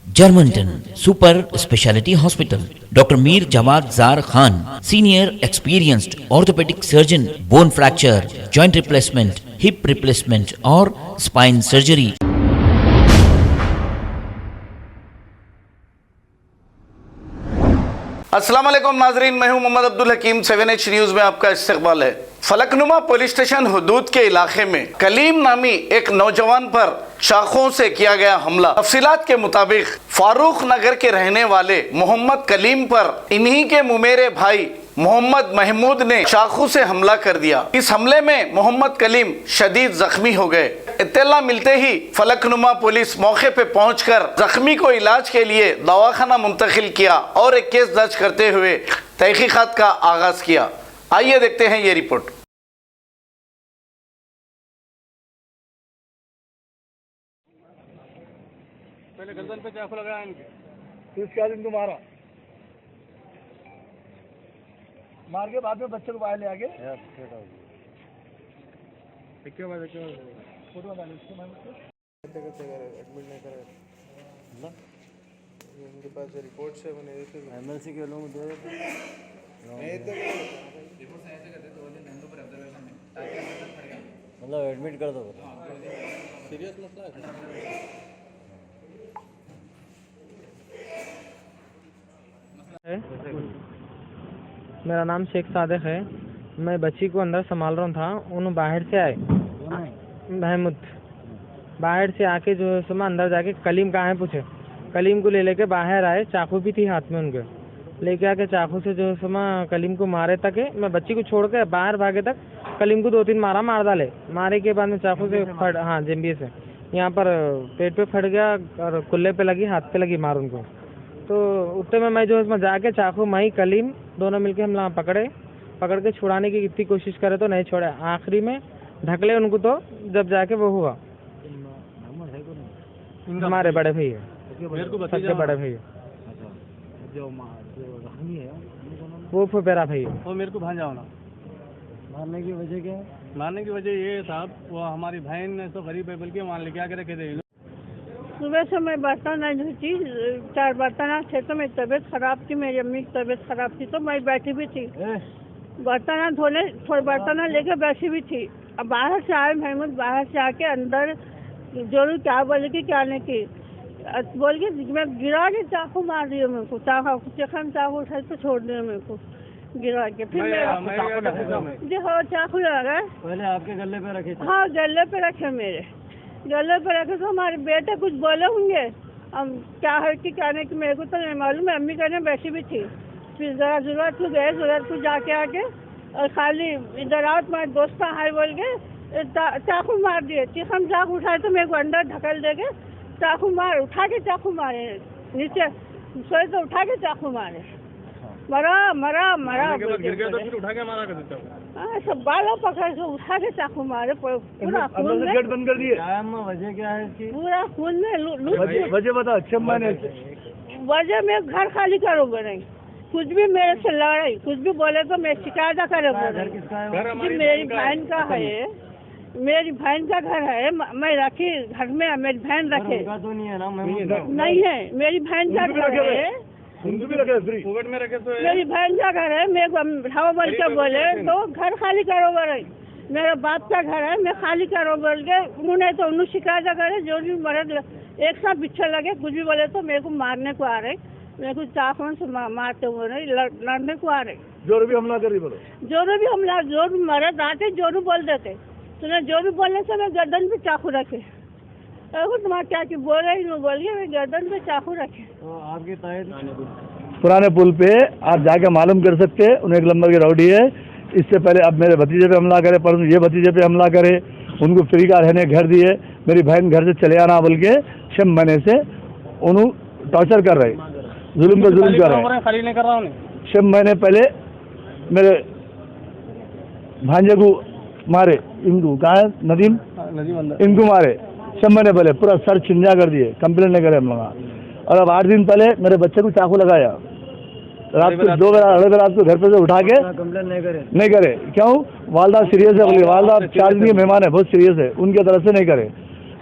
Germantown Super Speciality Hospital. Dr. Mir Jawad Zar Khan, senior experienced orthopedic surgeon, bone fracture, joint replacement, hip replacement और spine surgery. अस्सलाम वालेकुम नाजरीन, मैं हूं मोहम्मद अब्दुल हकीम। 7H news में आपका इस्तकबाल है। फलकनुमा पुलिस स्टेशन हुदूद के इलाके में कलीम नामी एक नौजवान पर चाकू से किया गया हमला। तफसीलात के मुताबिक फारूक नगर के रहने वाले मोहम्मद कलीम पर इन्हीं के मुमेरे भाई मोहम्मद महमूद ने चाकू से हमला कर दिया। इस हमले में मोहम्मद कलीम शदीद जख्मी हो गए। इत्तला मिलते ही फलकनुमा पुलिस मौके पे पहुंचकर जख्मी को इलाज के लिए दवाखाना मुंतकिल किया और एक केस दर्ज करते हुए तहकीकात का आगाज किया। आइए देखते हैं ये रिपोर्ट। पहले गर्दन पे चाकू लगाया इनके, फिर उसके बाद इनको मार के बाद में बच्चे को बाहर ले आके फोटो बना एडमिट नहीं करे इनके पास रिपोर्ट है। मैंने एमएलसी के लोग दे मतलब एडमिट कर दो। सीरियस मसला है। मेरा नाम शेख सादिक है। मैं बच्ची को अंदर संभाल रहा था, उन्होंने बाहर से आए महमूद बाहर से आके जो है समय अंदर जाके कलीम कहाँ है पूछे। कलीम को ले लेके बाहर आए, चाकू भी थी हाथ में उनके, लेके आके चाकू से जो है समय कलीम को मारे तक है। मैं बच्ची को छोड़ के बाहर भागे तक कलीम को 2-3 मार डाले। मारे के बाद में चाकू से फट, हाँ जेम्बिए से यहाँ पर पेट पे फट गया और कुल्ले पे लगी, हाथ पे लगी मार उनको। तो उतने में मैं जो है जाके चाकू माई कलीम दोनों मिलके हम लोग पकड़ के छुड़ाने की कितनी कोशिश करे तो नहीं छोड़े। आखिरी में ढकले उनको, तो जब जाके वो हुआ हमारे बड़े भैया, सबसे बड़े भैया वो फुफेरा भैया। वो मेरे को भांजा होना मारने की वजह क्या है? मारने की वजह ये साहब, वो हमारी बहन तो गरीब है, बल्कि वहाँ लेके आके रखे थे। सुबह से मैं बर्तन नहीं धोती, 4 बर्तन थे तो मेरी तबीयत खराब थी, मेरी अम्मी की तबीयत खराब थी तो मैं बैठी भी थी, बर्तन धोने थोड़े बर्तन लेके बैठी भी थी। अब बाहर से आए महमूद, बाहर से आके अंदर जरूर क्या बोले कि क्या नहीं की, बोल के मैं गिरा के चाकू मार दिया मेरे को, चाकू उठाई तो छोड़ दिया मेरे को गिरा के। फिर जी हाँ चाकू लगा। पहले आपके गले पे रखे? हाँ गले पे रखे, मेरे गले पे रखे। तो हमारे बेटे कुछ बोले होंगे, हम क्या है कि क्या नहीं कि मेरे को तो नहीं मालूम। मैं अम्मी करने बैठी भी थी। फिर जरा जरूरत को गए, जरूरत को जाके आके और खाली इधर आओ तुम्हारे दोस्त है बोल के चाकू मार दिए। हम चाकू उठाए तो मेरे को अंदर ढकल देके चाकू मार, उठा के चाकू मारे, नीचे सोए तो उठा के चाकू मारे, मरा मरा मरा गिर गया तो फिर उठा के मारा कर देता हूँ। सब बालों पकड़ के उठा के चाकू मारे, पूरा खून में। गेट बंद कर दिए। वजह क्या है इसकी? पूरा खून में वजह बता। वजह में घर खाली करोगे नहीं, कुछ भी मेरे से लड़ाई कुछ भी बोले तो मैं शिकायत करोगे। मेरी बहन का है, मेरी बहन का घर है, मैं रखी घर में, मेरी बहन रखे तो नहीं है ना? नहीं है, मेरी बहन का घर है, में रखे तो मेरी बहन का घर है। मेरे को हवा बोल के बोले तो घर खाली करो बोले, मेरा बाप का घर है, मैं खाली करो बोल के उन्होंने तो उन्होंने शिकायत करे। जो भी मर्द एक साथ पीछे लगे, कुछ भी बोले तो मेरे को मारने को आ रहे, मेरे को चाकू से मारते हुए नहीं, लड़ने को आ रहे। जोर भी हमला कर रही बोलो, जोर भी हमला, जोर मर्द आते जोरू बोल देते, तो जोरू बोलने से मैं गर्दन पे चाकू रखे। तुम्हारा क्या की बोल रही हूँ, बोलिए मैं गर्दन पे चाकू रखे। तो आपके तहत पुराने पुल पे आप जाके मालूम कर सकते हैं, उन्हें 1 नंबर की राउडी है। इससे पहले अब मेरे भतीजे पे हमला करे, परंतु ये भतीजे पे हमला करे, उनको फ्री का रहने घर दिए। मेरी बहन घर से चले आना बोल के 6 महीने से उन्होंने टॉर्चर कर रहे, जुल्म पे जुल्म कर रहे। खाली नहीं कर रहा हूँ। 6 महीने पहले मेरे भांजे को मारे, इनको कहा है नदीम, इनको मारे 6 महीने पहले, पूरा सर छिंजा कर दिए, कंप्लेंट नहीं करे हम लोग। और अब 8 दिन पहले मेरे बच्चे को चाकू लगाया, रात को 2 बजे अड़े रात को घर पे से उठा के कंप्लेंट नहीं करे। क्यों? वालदा सीरियस है बोलिए, वालदा 4 दिन के मेहमान है, बहुत सीरियस है, उनके तरफ से नहीं करे,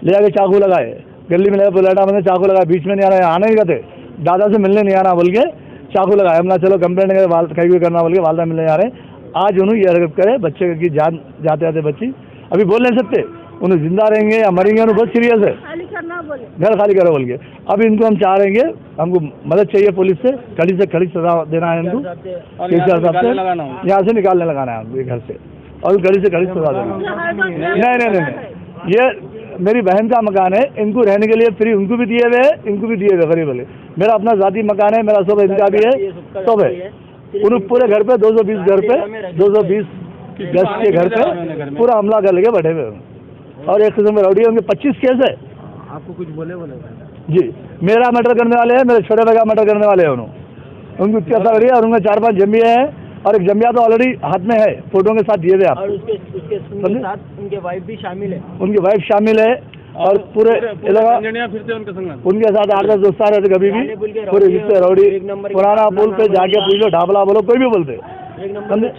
ले जाके चाकू लगाए। गली में लगा बुलाटा, मैंने चाकू लगाया, बीच में नहीं आना, आने ही कहते दादा से मिलने नहीं आना बोल के चाकू लगाया। हमने चलो कंप्लेंट करे कहीं भी करना बोल के वालदा मिलने जा रहे। आज उन्होंने ये हरकत करे, बच्चे की जान जाते जाते बच्ची अभी बोल नहीं सकते, उन्हें जिंदा रहेंगे या मरेंगे उन्हें बहुत सीरियस है, खाली करना बोले। घर खाली करो बोल के। अब इनको हम चाह रहे हैं, हमको मदद चाहिए पुलिस से कड़ी सजा देना है इनको, यहाँ से निकालने लगाना है हमको घर से, और कड़ी से कड़ी सजा देना। नहीं, ये मेरी बहन का मकान है, इनको रहने के लिए फ्री उनको भी दिए हुए, इनको भी दिए हुए गरीब वाले। मेरा अपना ज़ाती मकान है, मेरा सब इनका भी है, सब है। उन पूरे घर पे 220 घर पे 220 गज के घर पे पूरा हमला कर लेके बैठे हुए, और एक किस्म में रौडी, उनके 25 केस है। आपको कुछ बोले जी, मेरा मर्डर करने वाले हैं, मेरे छोटे भाई का मर्डर करने वाले हैं उन्होंने, उनको इतना रौडी है, और उनके 4-5 जमिया है, और एक जमिया तो ऑलरेडी हाथ में है, फोटो के साथ दिए हुए आप। और उसके साथ उनके वाइफ भी शामिल है, उनकी वाइफ शामिल है, और पूरे इलाका फिरते उनके साथ 8-10 दोस्तान रहते कभी भी, पूरे जिससे रौडी पुराना पुल पे जाके पूछ लो, ढाबला बोलो, कोई भी बोलते,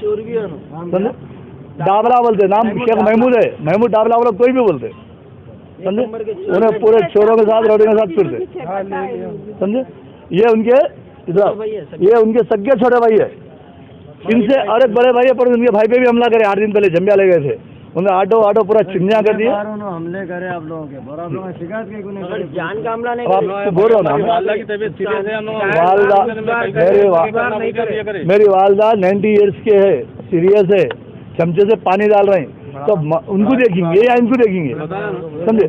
चोर भी है, डाबला बोलते, नाम शेख महमूद है, महमूद डाबला बोलो, कोई भी बोलते, समझे। उन्हें पूरे चोरों के साथ रौडी के साथ फिरते, समझे। ये उनके ये उनके सगे छोटे भाई है, इनसे और एक बड़े भाई है, पर उनके भाई पे भी हमला करे। 8 दिन पहले जम्बिया ले गए थे, उन्हें आटो पूरा चिन्हिया कर दिया, हमले करे आप लोगों के, और आप लोगों ने शिकायत की जान का हमला नहीं। आपको बोल रहा हूँ वालदा की तबीयत सीरियस है, मेरी वालदा 90 ईयर्स के है, सीरियस है, चमचे से पानी डाल रहे हैं, तो उनको देखेंगे या इनको देखेंगे, समझे।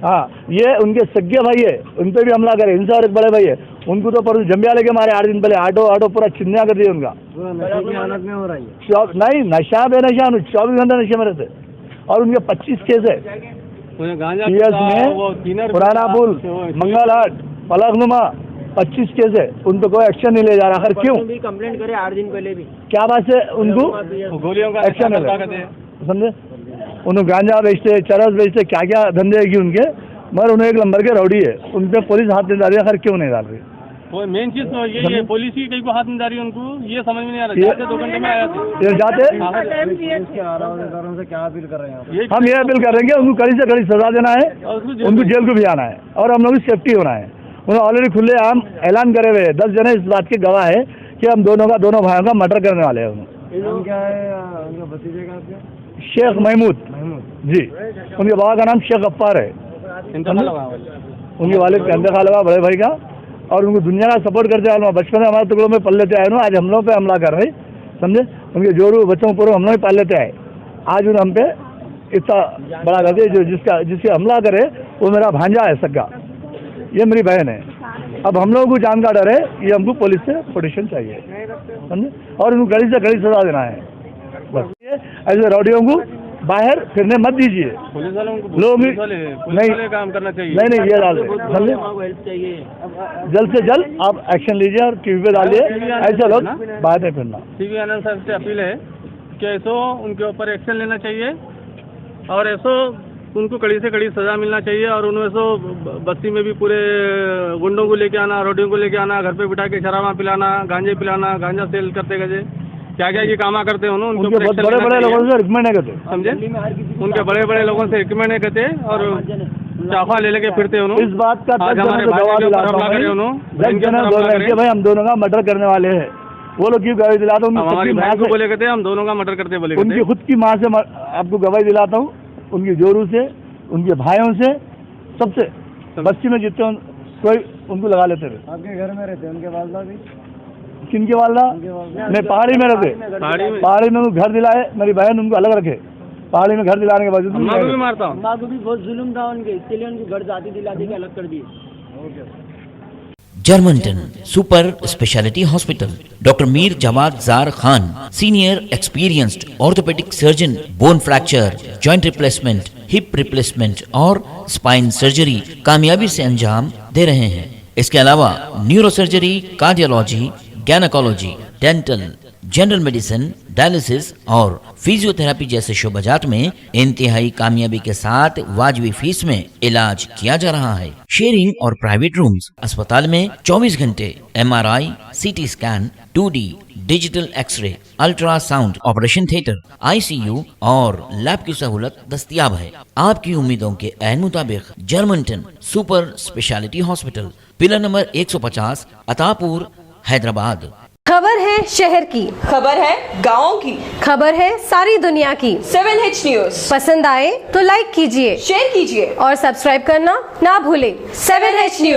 हाँ, ये उनके सगे भाई है, उन पर भी हमला करे, इनसे और एक बड़े भाई है, उनको तो पर जम्बिया लेके मारे 8 दिन पहले, आटो पूरा चिन्हिया कर दिया उनका। हालत में हो रही है, नहीं नशा बेनशा 24 घंटे नशे में रहते, और उनके 25 केस है सीएस में, पुराना पुल, मंगल हाट, फलकनुमा, 25 केस है, उन पर कोई एक्शन नहीं ले जा रहा। आखिर क्यों? भी कंप्लेंट करे 8 दिन पहले भी, क्या बात है, उनको गोलियों का एक्शन है, समझे। उन्हें गांजा बेचते, चरस बेचते, क्या क्या धंधे है कि उनके, मगर उन्हें एक नंबर के रौडी है, उन पर पुलिस हाथ नहीं डाल रही है। आखिर क्यों नहीं डाल रही? वो मेन चीज तो ये है, पुलिस की कहीं को हाथ नहीं डाल रही उनको, ये समझ में नहीं आ रहा। जाते 2 घंटे में आया था, ये जाते से क्या अपील कर रहे हैं हम ये अपील करेंगे, उनको कड़ी से कड़ी सजा देना है, उनको जेल को भी आना है, और हम लोग की सेफ्टी होना है। उन्होंने ऑलरेडी खुले आम ऐलान करे हुए 10 जने इस बात के गवाह है कि हम दोनों भाइयों का मर्डर करने वाले हैं। क्या है उनका भतीजे का आपके? शेख महमूद जी, उनके बाबा का नाम शेख गफ्फार है, उनके वालिद का इंतकाल हुआ बड़े भाई का, और उनको दुनिया का सपोर्ट करते आए, बचपन में हमारे टुकड़ों में पल लेते आए, आज हम लोग पे हमला कर रहे, समझे। उनके जोरू बच्चों पूर्व हम लोग पाल लेते आए, आज उन्हें हम पे इतना बड़ा करते, जो जिसके हमला करे वो मेरा भांजा है सगा, ये मेरी बहन है। अब हम लोगों को जान का डर है, ये हमको पुलिस से प्रोटेक्शन चाहिए, समझे, और उनको कड़ी से कड़ी सजा देना है। बस ये ऐसे रौडियों को बाहर फिरने मत दीजिए, पुलिस वालों को लोग नहीं काम करना चाहिए। नहीं ये डाल समझे, जल्द से जल्द आप एक्शन लीजिए और टीवी पे डालिए, ऐसे लोग बाहर नहीं फिरना। टीवी आनंद साहब से अपील है कि ऐसो उनके ऊपर एक्शन लेना चाहिए, और ऐसो उनको कड़ी से कड़ी सजा मिलना चाहिए, और उन्हें ऐसो बस्ती में भी पूरे गुंडों को लेके आना, रोडियों को लेके आना, घर पे बिठा के शराबा पिलाना, गांजे पिलाना, गांजा सेल करते गए, क्या क्या ये कामा करते हैं उन्होंने, उनके बड़े लोगों से रिकमेंड है करते, समझे, उनके बड़े लोगों से रिकमेंड है करते, और चाफा ले लेके फिरते उन्होंने। इस बात का भाई हम दोनों का मर्डर करने वाले हैं, वो लोग क्यों गवाही दिलाता हूँ, हमारी बहन को बोले कहते हम दोनों का मर्डर करते बोले, उनकी खुद की माँ से आपको गवाही दिलाता हूँ, उनकी जोरू से, उनके भाइयों से, सबसे बस्ती में जितने कोई उनको लगा लेते थे। आपके घर में रहते उनके वालदा भी? किनके वालदा? मैं पहाड़ी में रहते, पहाड़ी में घर दिलाए, मेरी बहन उनको अलग रखे, पहाड़ी में घर दिलाने के बावजूद माँ को भी मारता हूँ, माँ को भी बहुत जुल्म था उनके, इसके लिए उनको घर जाती दिलाती के अलग कर दिए। Germanton super speciality hospital, doctor Mir Jamat Zar Khan, senior experienced orthopaedic surgeon, bone fracture, joint replacement, hip replacement और स्पाइन सर्जरी कामयाबी से अंजाम दे रहे हैं। इसके अलावा neuro surgery, cardiology, gynaecology, dental, general medicine, dialysis और फिजियोथेरेपी जैसे शोबाजात में इंतहाई कामयाबी के साथ वाजबी फीस में इलाज किया जा रहा है। शेयरिंग और प्राइवेट रूम्स। अस्पताल में 24 घंटे MRI, CT scan, 2D digital x-ray, ultrasound, operation theatre, ICU और लैब की सहूलत दस्तयाब है। आपकी उम्मीदों के ऐन मुताबिक Germanton super speciality hospital, pillar number 150, Attapur, Hyderabad. खबर है शहर की, खबर है गाँव की, खबर है सारी दुनिया की। 7H न्यूज पसंद आए तो लाइक कीजिए, शेयर कीजिए और सब्सक्राइब करना ना भूलें। 7H news.